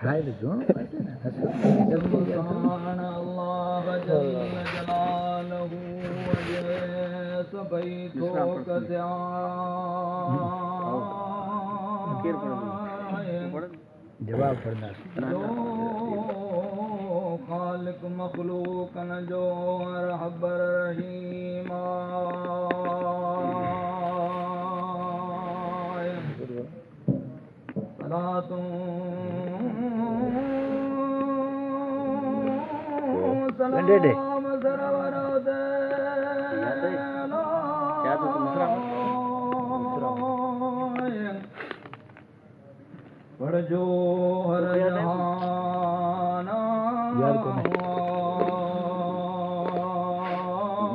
खाए तो जो सुभान अल्लाह जल जलालहू सभई थोक जवाब पढ़ना जो खालिक मखलूकन जो रहबर रहीमा सलातूं सलाम सरवर दे पढ़जो हर जहाना याद करो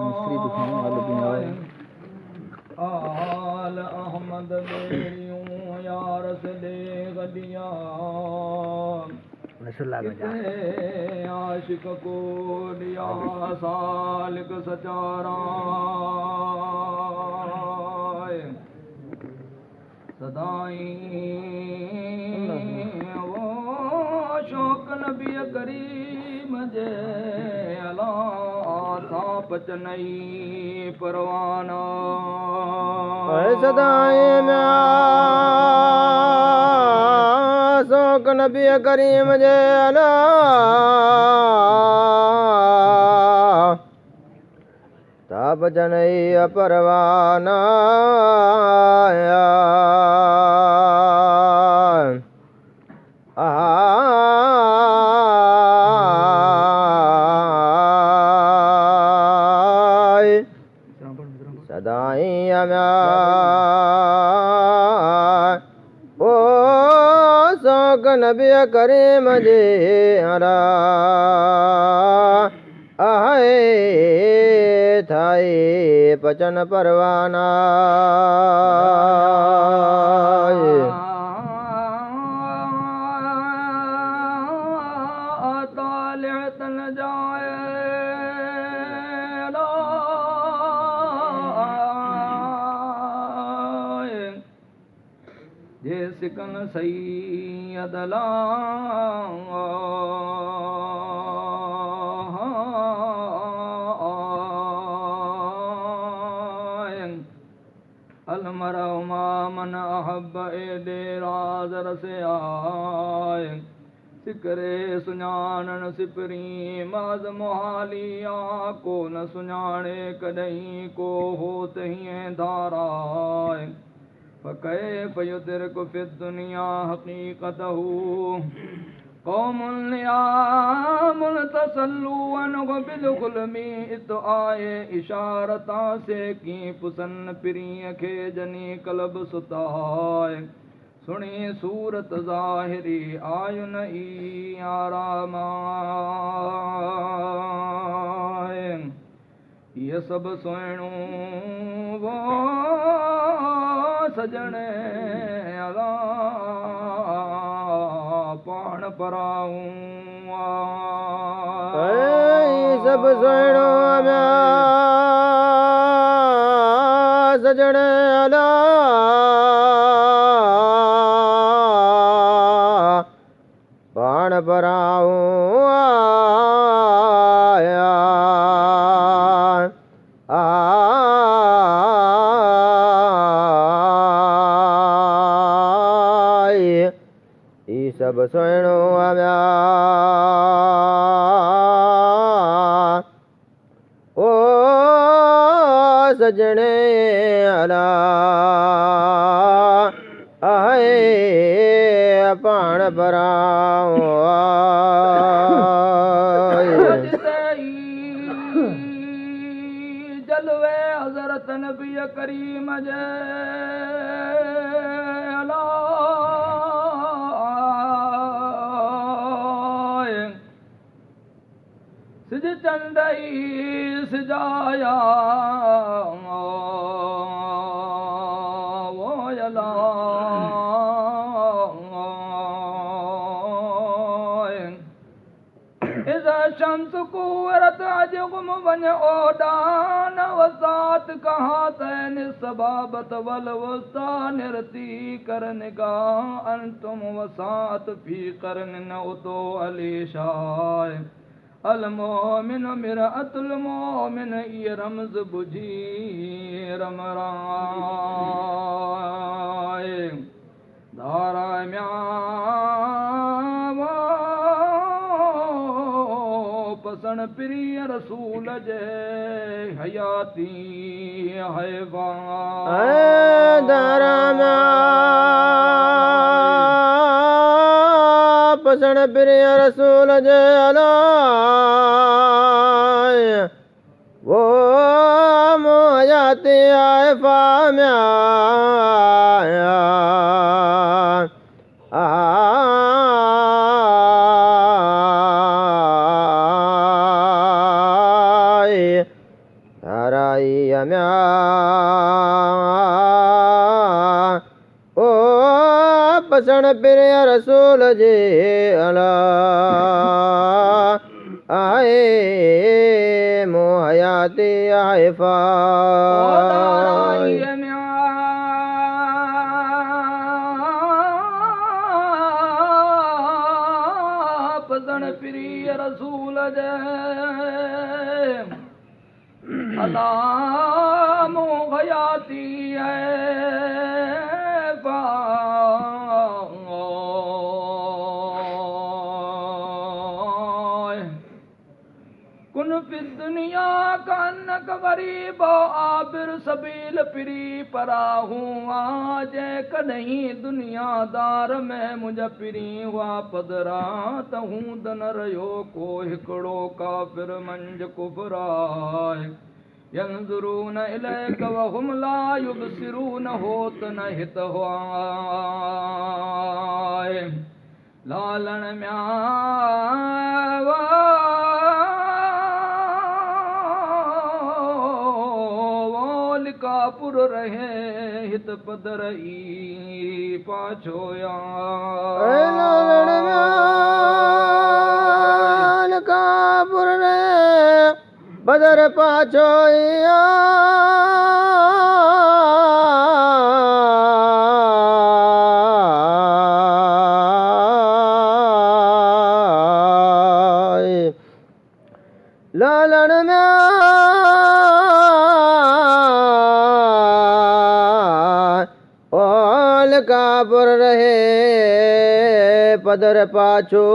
मिस्त्री दुखाऊं आलू बिनाओ आल अहमद बेरियूं यार से दे गदिया रसुल्ला में जा आशिक को दिया सालिक सचारा सदाई वो शौक नबी करीम जे अला था पचनई परवाना सदाई में शौक नबी करीम जे अला था पचनई परवाना सदाई ओ शौक नबी करीम जे अला आहे थाई पचन परवाना तालियतन जाए जे सिकन सैयद ला अलमरमा मन अहब ए देराजर से आए सिकरे सुञाणन सिपरी माज मोहालिया को न सुञाणे कॾहिं को हो तहीं धाराए फकैफ युद्रिक फि दुनिया हकीकतहू कौमुन नियामुल तसल्लु अनहु बिलगुलमी इत आए इशारता से की पुसन पिरीअ खे जनी कलब सुताए सुणी सूरत ज़ाहिरी आयुन ई आरामाए ये सब सुहिणो वो सजणे अला पाण पराऊं सब सुहिणो सजण अला पाण पराऊं आया सब सुहिणो ओ सजणे अला आहे पाण पराऊं जलवे हज़रत नबी करीम जे अला सिज चंदई सिजाया वो अला इज़ा शम्स कुव्वरत सूरत अज गुम वन ओडान वसात कहाँ तैन सबाबत वल वसा निरती करन का अंतुम वसात फी करन न उतो अलीशाय अल मोमिन मिरअतुल मोमिन ये रमज बुझी रमराय धारा म्यावा पसण प्रिय रसूल जे हयाती हैवा दाराम्या पसण प्रिय रसूल जे अलाय वो मोहयाती आए फाम्या ओ पसण प्रिय रसूल जे अला आए मोहयाती आए फा पसण प्रिय रसूल जे अला मोहयाती है कुन फि दुनिया का नक गरीब आबिर सबील पिरी परा हुआ जे कॾहिं दुनियादार में मुझ पिरी हुआ पदरा त हूं दन रहियो को हिकिड़ो काफ़िर मंझ कुफराय यंज़ुरून इलैक वहुम ला युबसिरून होत न हित हुआय लालण म्यावा कापुर रहे हित पदर ई पाछोया लालण म्याल कापुर रहे बदर पाछोया लालण म्याल कापुर रहे पदर पाछो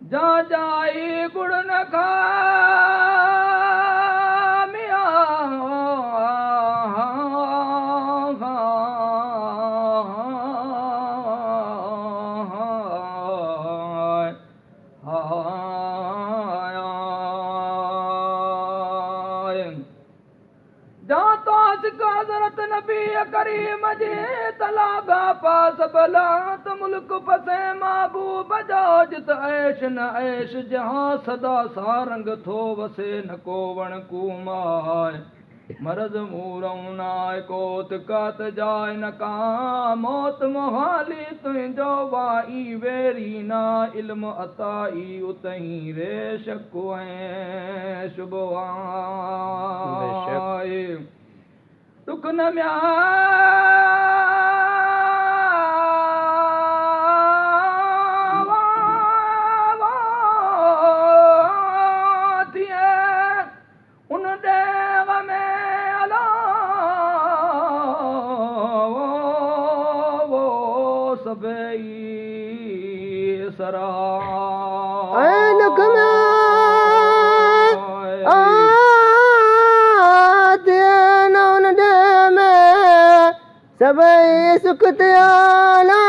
जा जाई गुड़ न खा मिया जा तो हज़रत नबी करीम जे तलागा पास बलात मुल्क फसे महबूब जाजित ऐश न ऐश जहां सदा सारंग थो वसे न को वण कुमाय मरज मूरऊ नाय कोत कात जाय न का मौत मोहाली तुंहिंजो वाई वेरी ना इल्म अताई उतही रे शक ऐं शुभवाय दुख न म्या दुख में नौन दे में सबई सुख त्याला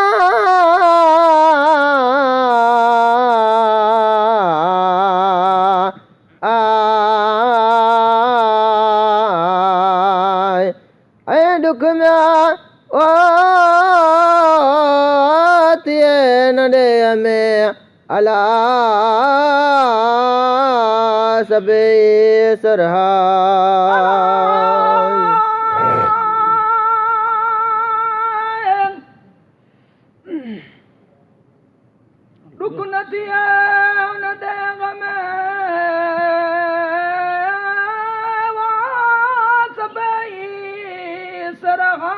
दुख में न दे में अला सबे सरहाय रुक न थिए उन देग में वा सबई सरहाय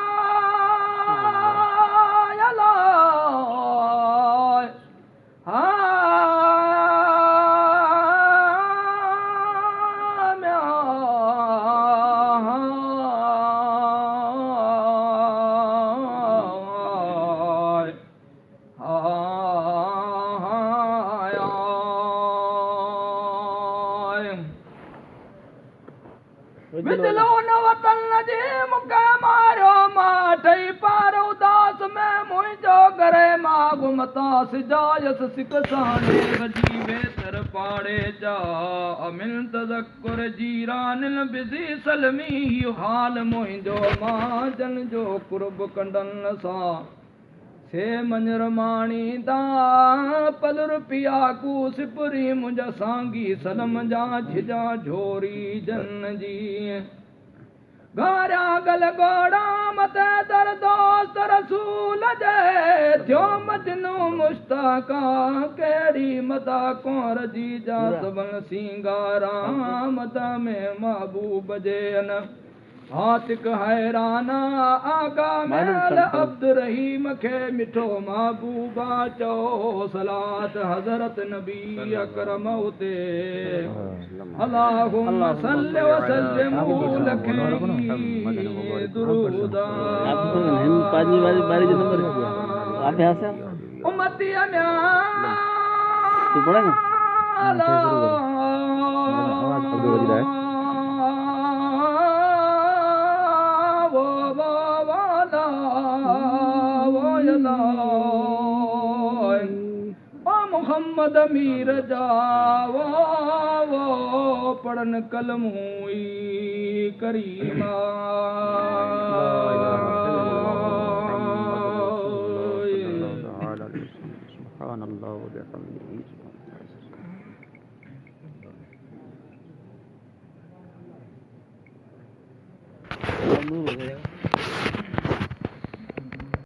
अलाय बिजलो न वतन जे मुके मारो माठई पार उदास में मुंहिंजो करे मां घुमता सिजायस सिक साने जीवे तर पाड़े जा अमिन तज़क्कुर जीरानिल बिज़ी सलमी हाल मुंहिंजो मां जन जो कुर्ब कंडन सां से मंजर माणी दा पलर पिया कू सिपरी मुंहिंजा सांगी सलम जा झिजा झोरी जन जी गारा गल गोड़ा मते दर दोस्त रसूल जे थियो मजनू मुश्ताका केड़ी मदा कोर जी जा सबन सिंगारा मदा में महबूब जे न आतिक हैराना आगा मेल अब्द रहीम खे मिठो महबूबा चो सलात हजरत नबी अकरम उते अल्लाहुम्मा सल्लि व सल्लिम लखे दुरूदा उम्मती अम्या तू पढ़ा ना मोहम्मद अमीर जावो वो पढ़न कलमूई करीमा सुभान अल्लाह